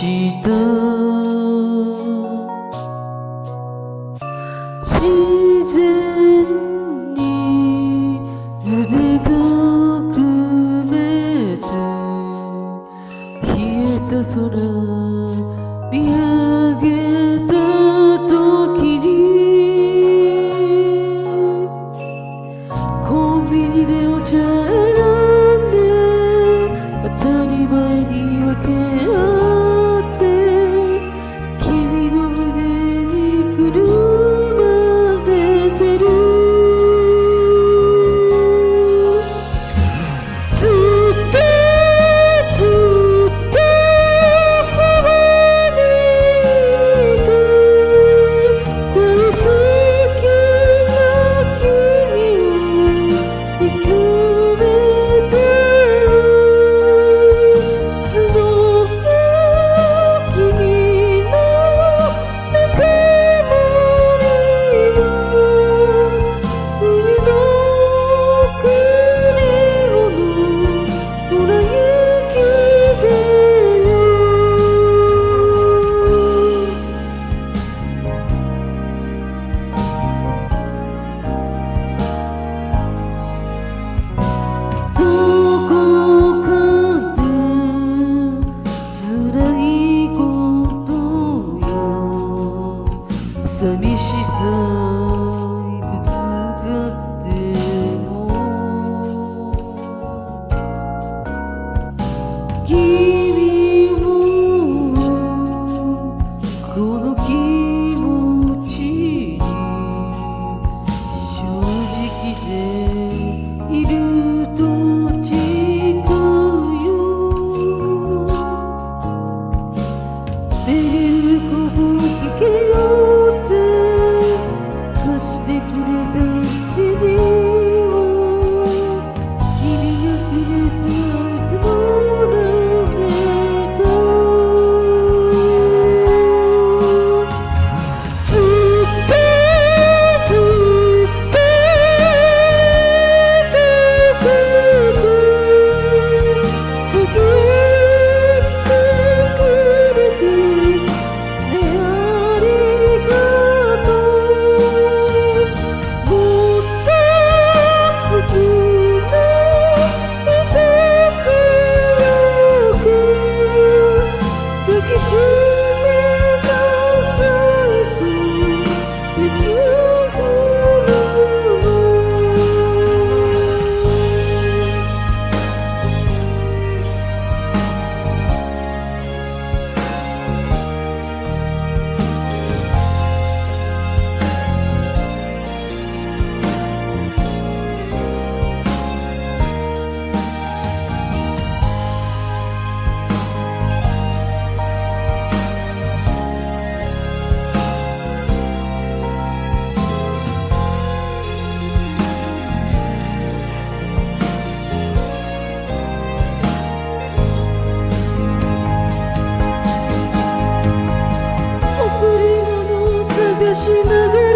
した自然に腕が組めて冷えた空見上げた時にコンビニでお茶選んで当たり前に分け合って君の胸にくるまれてるずっとずっとそばにいて大好きな君を見つめてその君のぬくもりは海の贈り物ほら雪でよどこかで辛いことや寂しさいくつがっても君もこの気持ちに正直でいると違うよメールこぼ聞けよって貸してくれた CD を君がくれた歌のラブレターずっとずっと遠くで付き合ってくれてありがとうもっと好きな人強く抱きしめなさいと雪を降るの贈り物を探しながら